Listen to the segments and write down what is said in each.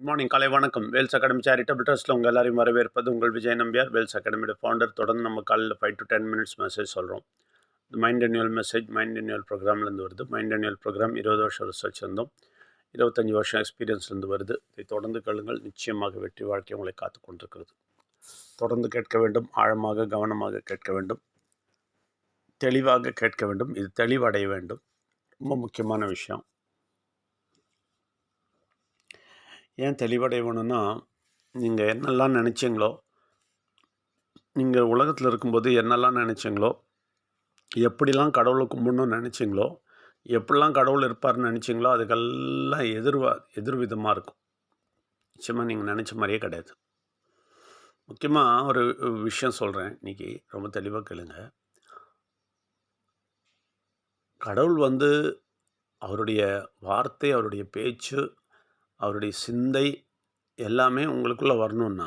Morning காலை வணக்கம். Wales academy charitable ட்ரஸ்ட்டில் உங்கள் எல்லாரையும் வரவேற்பது உங்கள் விஜய் நம்பியார், வேல்ஸ் அகாடமியோட ஃபவுண்டர். தொடர்ந்து நம்ம காலையில் 5 to 10 மினிட்ஸ் மெசேஜ் சொல்கிறோம். மைண்ட் அன்யூவல் மெசேஜ் மைண்ட் அன்யூவல் ப்ரோக்ராம்லேருந்து வருது. மைண்ட் அன்யூவல் ப்ரோக்ராம் 20 வருஷம் ரிசர்ச் இருந்தோம், 25 வருஷம் எக்ஸ்பீரியன்ஸ்லேருந்து வருது. இதை தொடர்ந்து கேளுங்கள், நிச்சயமாக வெற்றி வாழ்க்கை உங்களை காத்து கொண்டிருக்கிறது. தொடர்ந்து கேட்க வேண்டும், ஆழமாக கவனமாக கேட்க வேண்டும், தெளிவாக கேட்க வேண்டும். இது தெளிவடைய வேண்டும், ரொம்ப முக்கியமான விஷயம். ஏன் தெளிவடையணும்னா, நீங்கள் என்னெல்லாம் நினச்சிங்களோ, நீங்கள் உலகத்தில் இருக்கும்போது என்னெல்லாம் நினச்சிங்களோ, எப்படிலாம் கடவுளை கும்பிடணும்னு நினச்சிங்களோ, எப்படிலாம் கடவுள் இருப்பார்னு நினச்சிங்களோ, அதுக்கெல்லாம் எதிர்விதமாக இருக்கும். நிச்சயமாக நீங்கள் நினச்ச மாதிரியே கிடையாது. முக்கியமாக ஒரு விஷயம் சொல்கிறேன் இன்றைக்கி, ரொம்ப தெளிவாக கேளுங்க. கடவுள் அவருடைய வார்த்தை, அவருடைய பேச்சு, அவருடைய சிந்தை எல்லாமே உங்களுக்குள்ளே வரணுன்னா,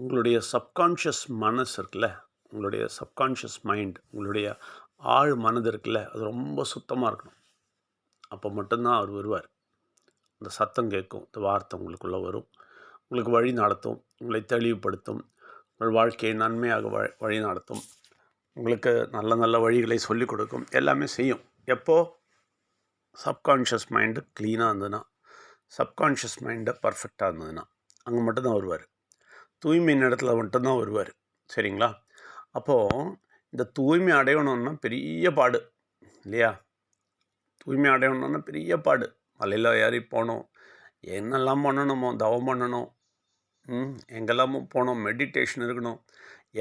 உங்களுடைய சப்கான்ஷியஸ் மனசு இருக்குல்ல, உங்களுடைய சப்கான்ஷியஸ் மைண்ட், உங்களுடைய ஆழ் மனது இருக்குல்ல, அது ரொம்ப சுத்தமாக இருக்கணும். அப்போ மட்டும்தான் அவர் வருவார். அந்த சத்தம் கேட்கும், இந்த வார்த்தை உங்களுக்குள்ளே வரும், உங்களுக்கு வழி நடத்தும், உங்களை தெளிவுபடுத்தும், உங்கள் வாழ்க்கையை நன்மையாக வழி நடத்தும், உங்களுக்கு நல்ல நல்ல வழிகளை சொல்லிக் கொடுக்கும், எல்லாமே செய்யும். எப்போது சப்கான்ஷியஸ் மைண்டு க்ளீனாக இருந்ததுன்னா, சப்கான்ஷியஸ் மைண்டை பர்ஃபெக்டாக இருந்ததுன்னா, அங்கே மட்டும்தான் வருவார். தூய்மையின் இடத்துல மட்டும்தான் வருவார். சரிங்களா? அப்போது இந்த தூய்மை அடையணுன்னா பெரிய பாடு இல்லையா? தூய்மை அடையணுன்னா பெரிய பாடு. மலையில் ஏறி போகணும், என்னெல்லாம் பண்ணணுமோ, தவம் பண்ணணும், எங்கெல்லாமோ போகணும், மெடிடேஷன் இருக்கணும்,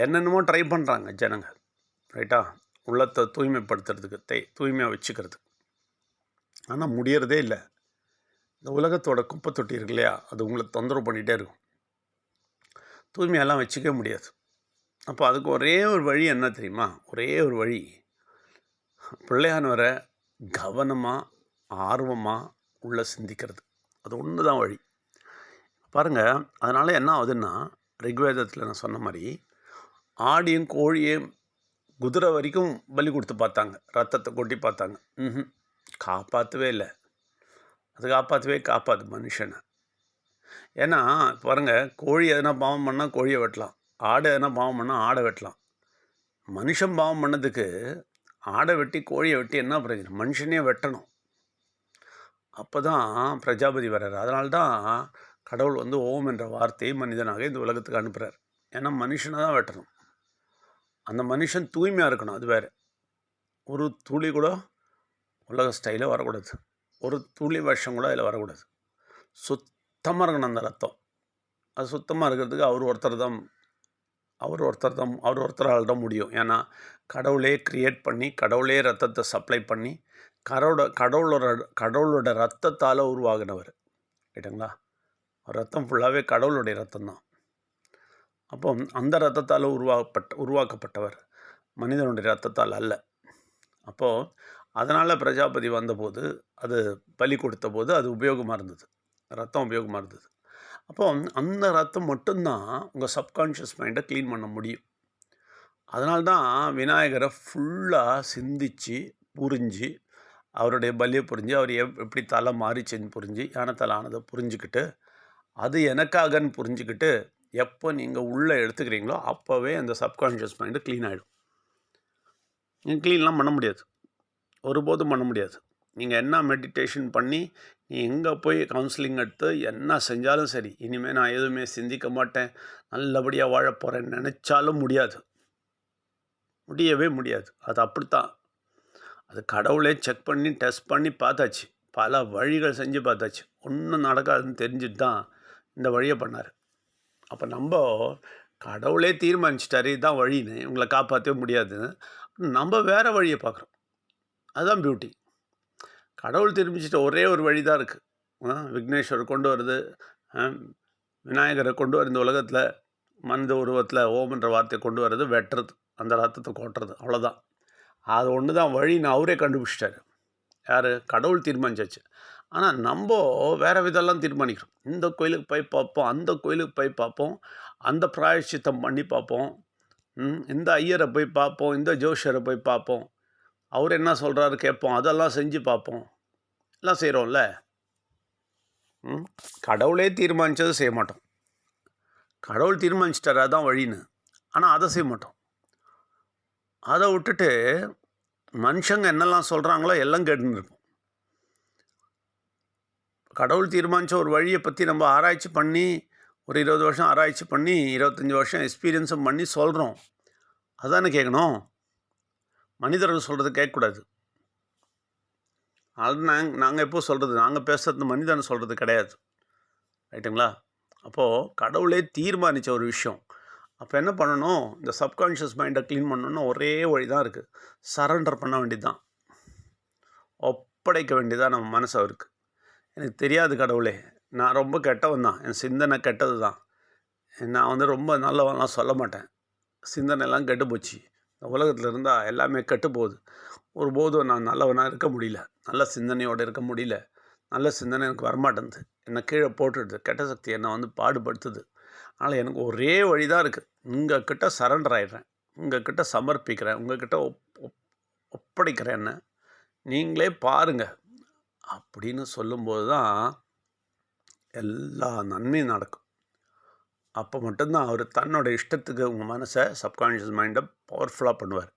என்னென்னமோ ட்ரை பண்ணுறாங்க ஜனங்க. ரைட்டா? உள்ளத்தை தூய்மைப்படுத்துறதுக்கு, தூய்மையாக வச்சுக்கிறதுக்கு. ஆனால் முடியறதே இல்லை. இந்த உலகத்தோட குப்பை தொட்டி இருக்கு இல்லையா, அது உங்களை தொந்தரவு பண்ணிகிட்டே இருக்கும். தூய்மையெல்லாம் வச்சுக்க முடியாது. அப்போ அதுக்கு ஒரே ஒரு வழி என்ன தெரியுமா? ஒரே ஒரு வழி, பிள்ளையானவரை கவனமாக ஆர்வமாக உள்ள சிந்திக்கிறது. அது ஒன்று தான் வழி. பாருங்கள், அதனால் என்ன ஆகுதுன்னா, ரிக்வேதத்தில் நான் சொன்ன மாதிரி ஆடியும் கோழியும் குதிரை வரைக்கும் பலி கொடுத்து பார்த்தாங்க, ரத்தத்தை கொட்டி பார்த்தாங்க. காப்பாற்றவே இல்லை. அது காப்பாற்று மனுஷனை. ஏன்னா பாருங்கள், கோழி எதனா பாவம் பண்ணால் கோழியை வெட்டலாம், ஆடை எதனா பாவம் பண்ணால் ஆடை வெட்டலாம். மனுஷன் பாவம் பண்ணதுக்கு ஆடை வெட்டி கோழியை வெட்டி என்ன பிரயோஜனம்? மனுஷனே வெட்டணும். அப்போ தான் பிரஜாபதி வர்றார். அதனால்தான் கடவுள் ஓம் என்ற வார்த்தையை மனிதனாக இந்த உலகத்துக்கு அனுப்புகிறார். ஏன்னா மனுஷனை தான் வெட்டணும். அந்த மனுஷன் தூய்மையாக இருக்கணும். அது வேறு. ஒரு துளி கூட உலக ஸ்டைலில் வரக்கூடாது, ஒரு துளி விஷம் கூட அதில் வரக்கூடாது. சுத்தமாக இருக்கணும் அந்த ரத்தம். அது சுத்தமாக இருக்கிறதுக்கு அவர் ஒருத்தரால் தான் முடியும். ஏன்னா கடவுளே க்ரியேட் பண்ணி, கடவுளே ரத்தத்தை சப்ளை பண்ணி, கடவுளோட ரத்தத்தால் உருவாகினவர். ரைட்டுங்களா? ரத்தம் ஃபுல்லாகவே கடவுளுடைய ரத்தம் தான். அப்போ அந்த ரத்தத்தால் உருவாக்கப்பட்டவர், மனிதனுடைய ரத்தத்தால் அல்ல. அப்போது அதனால் பிரஜாபதி வந்தபோது, அது பலி கொடுத்த போது அது உபயோகமாக இருந்தது, ரத்தம் உபயோகமாக இருந்தது. அப்போ அந்த ரத்தம் மட்டும்தான் உங்கள் சப்கான்ஷியஸ் மைண்டை க்ளீன் பண்ண முடியும். அதனால்தான் விநாயகரை ஃபுல்லாக சிந்தித்து புரிஞ்சு, அவருடைய பலியை புரிஞ்சு, அவர் எப்படி தலை மாறிச்சுன்னு புரிஞ்சு, யானை தலை ஆனதை புரிஞ்சுக்கிட்டு, அது எனக்காகன்னு புரிஞ்சுக்கிட்டு, எப்போ நீங்கள் உள்ளே எடுத்துக்கிறீங்களோ அப்போவே அந்த சப்கான்ஷியஸ் மைண்டு க்ளீன் ஆகிடும். நீங்கள் க்ளீன்லாம் பண்ண முடியாது, ஒருபோதும் பண்ண முடியாது. நீங்கள் என்ன மெடிடேஷன் பண்ணி, நீ எங்கே போய் கவுன்சிலிங் எடுத்து என்ன செஞ்சாலும் சரி, இனிமேல் நான் எதுவுமே சிந்திக்க மாட்டேன், நல்லபடியாக வாழ போகிறேன்னு நினச்சாலும் முடியவே முடியாது. அது அப்படித்தான். அது கடவுளே செக் பண்ணி டெஸ்ட் பண்ணி பார்த்தாச்சு, பல வழிகள் செஞ்சு பார்த்தாச்சு, ஒன்றும் நடக்காதுன்னு தெரிஞ்சுட்டு தான் இந்த வழியை பண்ணார். அப்போ நம்ம கடவுளே தீர்மானிச்சிட்டாரு இதுதான் வழின்னு, உங்களை காப்பாற்றவே முடியாதுன்னு, நம்ம வேறு வழியை பார்க்குறோம். அதுதான் பியூட்டி. கடவுள் திரும்பிச்சிட்ட ஒரே ஒரு வழி தான் இருக்குது. விக்னேஸ்வரர் கொண்டு வருது, விநாயகரை கொண்டு வர இந்த உலகத்தில் மனித உருவத்தில் ஓம் என்ற வார்த்தையை கொண்டு வர்றது, வெட்டுறது, அந்த ரத்தத்தை கொட்டுறது, அவ்வளோதான். அது ஒன்று தான் வழின்னு அவரே கண்டுபிடிச்சிட்டாரு. யார்? கடவுள் தீர்மானிச்சாச்சு. ஆனால் நம்ம வேறு விதெல்லாம் தீர்மானிக்கிறோம். இந்த கோயிலுக்கு போய் பார்ப்போம், அந்த கோயிலுக்கு போய் பார்ப்போம், அந்த பிராயச்சித்தம் பண்ணி பார்ப்போம், இந்த ஐயரை போய் பார்ப்போம், இந்த ஜோஷியரை போய் பார்ப்போம், அவர் என்ன சொல்கிறாரு கேட்போம், அதெல்லாம் செஞ்சு பார்ப்போம், எல்லாம் செய்கிறோம்ல. ம். கடவுளே தீர்மானித்தது செய்ய மாட்டோம். கடவுள் தீர்மானிச்சிட்டார் அதான் வழின்னு. ஆனால் அதை செய்ய மாட்டோம். அதை விட்டுட்டு மனுஷங்க என்னெல்லாம் சொல்கிறாங்களோ எல்லாம் கேட்டுன்னு இருப்போம். கடவுள் தீர்மானித்த ஒரு வழியை பற்றி நம்ம ஆராய்ச்சி பண்ணி ஒரு 20 வருஷம் ஆராய்ச்சி பண்ணி 25 வருஷம் எக்ஸ்பீரியன்ஸும் பண்ணி சொல்கிறோம். அதானே கேட்கணும். மனிதர்கள் சொல்கிறது கேட்கக்கூடாது. அது நாங்கள் எப்போ சொல்கிறது, நாங்கள் பேசுகிறது மனிதன் சொல்கிறது கிடையாது. ரைட்டுங்களா? அப்போது கடவுளே தீர்மானித்த ஒரு விஷயம். அப்போ என்ன பண்ணணும், இந்த சப்கான்ஷியஸ் மைண்டை க்ளீன் பண்ணணுன்னா ஒரே வழி தான் இருக்குது. சரண்டர் பண்ண வேண்டியது தான், ஒப்படைக்க வேண்டியதான் நம்ம மனசு அவருக்கு. எனக்கு தெரியாது கடவுளே, நான் ரொம்ப கெட்டவன் தான், என் சிந்தனை கெட்டது தான், நான் ரொம்ப நல்லவன்லாம் சொல்ல மாட்டேன், சிந்தனைலாம் கெட்டு போச்சு, இந்த உலகத்தில் இருந்தால் எல்லாமே கெட்டு போகுது, ஒருபோதும் நான் நல்லவனாக இருக்க முடியல, நல்ல சிந்தனையோடு இருக்க முடியல, நல்ல சிந்தனை எனக்கு வரமாட்டேங்குது, என்னை கீழே போட்டுடுது, கெட்ட சக்தி என்னை பாடுபடுத்துது. அதனால் எனக்கு ஒரே வழி தான் இருக்குது, உங்கள் கிட்ட சரண்டர் ஆகிடுறேன், உங்கள் கிட்ட சமர்ப்பிக்கிறேன், உங்கள் கிட்ட ஒப்படைக்கிறேன், என்ன நீங்களே பாருங்கள் அப்படின்னு சொல்லும்போது தான் எல்லா நன்மையும் நடக்கும். அப்போ மட்டும்தான் அவர் தன்னோட இஷ்டத்துக்கு உங்கள் மனசை சப்கான்ஷியஸ் மைண்டை பவர்ஃபுல்லாக பண்ணுவார்.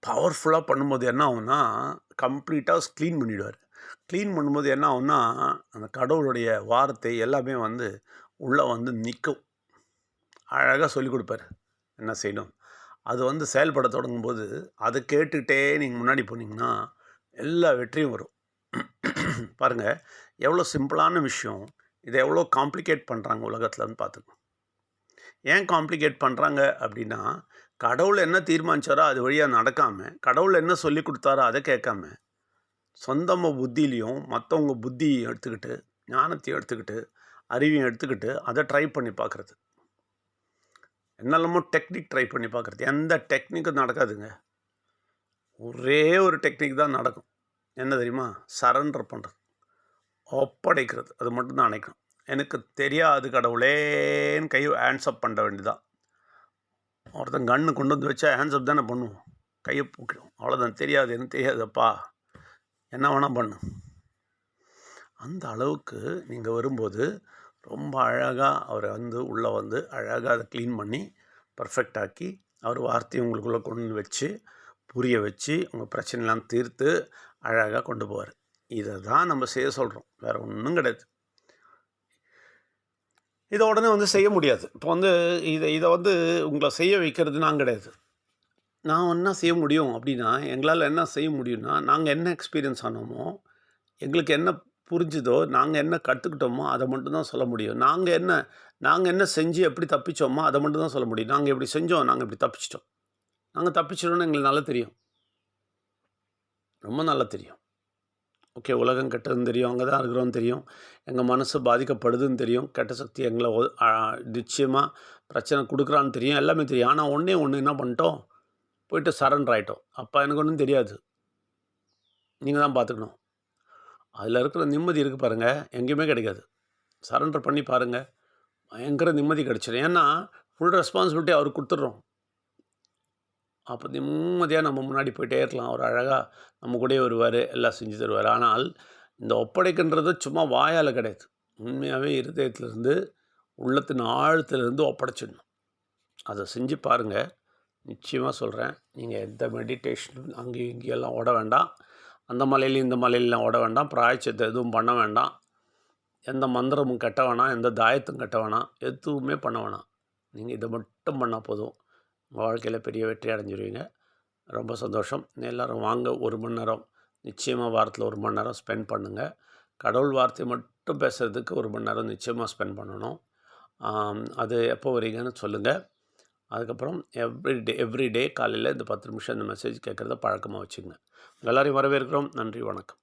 பவர்ஃபுல்லாக பண்ணும்போது என்ன ஆகும்னா கம்ப்ளீட்டாக க்ளீன் பண்ணிவிடுவார். க்ளீன் பண்ணும்போது என்ன ஆகும்னா அந்த கடவுளுடைய வார்த்தை எல்லாமே உள்ளே நிற்கும். அழகாக சொல்லிக் கொடுப்பார் என்ன செய்யணும். அது செயல்பட தொடங்கும்போது அதை கேட்டுக்கிட்டே நீங்கள் முன்னாடி போனீங்கன்னா எல்லா வெற்றியும் வரும். பாருங்கள் எவ்வளோ சிம்பிளான விஷயம், இதை எவ்வளோ காம்ப்ளிகேட் பண்ணுறாங்க உலகத்தில்னு பார்த்துக்கணும். ஏன் காம்ப்ளிகேட் பண்ணுறாங்க அப்படின்னா, கடவுள் என்ன தீர்மானித்தாரோ அது வழியாக நடக்காமல், கடவுள் என்ன சொல்லி கொடுத்தாரோ அதை கேட்காம, சொந்தமாக புத்தியிலையும் மற்றவங்க புத்தியை எடுத்துக்கிட்டு, ஞானத்தையும் எடுத்துக்கிட்டு, அறிவையும் எடுத்துக்கிட்டு அதை ட்ரை பண்ணி பார்க்குறது. என்னெல்லாமோ டெக்னிக் ட்ரை பண்ணி பார்க்குறது. எந்த டெக்னிக்கும் நடக்காதுங்க. ஒரே ஒரு டெக்னிக் தான் நடக்கும். என்ன தெரியுமா? சரண்டர் பண்ணுறது, ஒப்படைக்கிறது. அது மட்டும்தான் நினைக்கணும். எனக்கு தெரியாது கடவுளேன்னு ஹேண்ட்ஸ்அப் பண்ண வேண்டியதான். ஒருத்தன் கண்ணு கொண்டு வந்து வச்சா ஹேண்ட்ஸ்அப் தானே பண்ணுவோம், கையை பூக்கிடும், அவ்வளோதான். தெரியாது, எனக்கு தெரியாதப்பா, என்ன வேணால் பண்ணு. அந்த அளவுக்கு நீங்கள் வரும்போது ரொம்ப அழகாக அவரை உள்ளே அழகாக அதை க்ளீன் பண்ணி பர்ஃபெக்ட் ஆக்கி அவர் வார்த்தையை உங்களுக்குள்ளே கொண்டு வச்சு புரிய வச்சு உங்கள் பிரச்சனைலாம் தீர்த்து அழகாக கொண்டு போவார். இதை தான் நம்ம செய்ய சொல்கிறோம், வேறு ஒன்றும் கிடையாது. இதை உடனே செய்ய முடியாது. இப்போ இதை உங்களை செய்ய வைக்கிறது நான் கிடையாது. நான் என்ன செய்ய முடியும் அப்படின்னா, எங்களால் என்ன செய்ய முடியும்னா, நாங்கள் என்ன எக்ஸ்பீரியன்ஸ் ஆனோமோ, எங்களுக்கு என்ன புரிஞ்சுதோ, நாங்கள் என்ன கற்றுக்கிட்டோமோ அதை மட்டும்தான் சொல்ல முடியும். நாங்கள் என்ன செஞ்சு எப்படி தப்பிச்சோமோ அதை மட்டும்தான் சொல்ல முடியும். நாங்கள் எப்படி செஞ்சோம், நாங்கள் இப்படி தப்பிச்சிட்டோம், நாங்கள் தப்பிச்சிடணும்னு எங்களுக்கு நல்லா தெரியும், ரொம்ப நல்லா தெரியும். ஓகே, உலகம் கெட்டதுன்னு தெரியும், அங்கே தான் இருக்கிறோன்னு தெரியும், எங்கள் மனசு பாதிக்கப்படுதுன்னு தெரியும், கெட்ட சக்தி எங்களை நிச்சயமாக பிரச்சனை கொடுக்குறான்னு தெரியும், எல்லாமே தெரியும். ஆனால் ஒன்று என்ன பண்ணிட்டோம், போயிட்டு சரண்டர் ஆகிட்டோம். அப்போ எனக்கு ஒன்றும் தெரியாது, நீங்கள் தான் பார்த்துக்கணும். அதில் இருக்கிற நிம்மதி இருக்குது பாருங்கள், எங்கேயுமே கிடைக்காது. சரண்டர் பண்ணி பாருங்கள், பயங்கர நிம்மதி கிடச்சிடும். ஏன்னா ஃபுல் ரெஸ்பான்சிபிலிட்டி அவருக்கு கொடுத்துட்றோம். அப்போ நிம்மதியாக நம்ம முன்னாடி போயிட்டே இருக்கலாம். அவர் அழகாக நம்ம கூடயே வருவார், எல்லாம் செஞ்சு தருவார். ஆனால் இந்த ஒப்படைக்கின்றது சும்மா வாயால் கிடையாது, உண்மையாகவே இருதயத்திலேருந்து உள்ளத்தின் ஆழத்திலேருந்து ஒப்படைச்சிடணும். அதை செஞ்சு பாருங்கள், நிச்சயமாக சொல்கிறேன். நீங்கள் எந்த மெடிடேஷனும் அங்கேயும் இங்கேயெல்லாம் ஓட வேண்டாம், அந்த மலையிலையும் இந்த மலையிலாம் ஓட வேண்டாம், பிராயச்சத்தை எதுவும் பண்ண வேண்டாம், எந்த மந்திரமும் கட்ட வேணாம், எந்த தாயத்தும் கட்ட வேணாம், எதுவுமே பண்ண வேணாம். நீங்கள் இதை மட்டும் பண்ணால் போதும், உங்கள் வாழ்க்கையில் பெரிய வெற்றி அடைஞ்சிருவீங்க. ரொம்ப சந்தோஷம். எல்லோரும் வாங்க, 1 மணி நேரம் நிச்சயமாக வாரத்தில் 1 மணி நேரம் ஸ்பெண்ட் பண்ணுங்கள். கடவுள் வார்த்தை மட்டும் பேசுகிறதுக்கு 1 மணி நேரம் நிச்சயமாக ஸ்பெண்ட் பண்ணணும். அது எப்போ வரீங்கன்னு சொல்லுங்கள். அதுக்கப்புறம் எவ்ரி டே காலையில் இந்த 10 நிமிஷம் இந்த மெசேஜ் கேட்குறத பழக்கமாக வச்சுங்க. எல்லோரையும் வரவேற்கிறோம். நன்றி, வணக்கம்.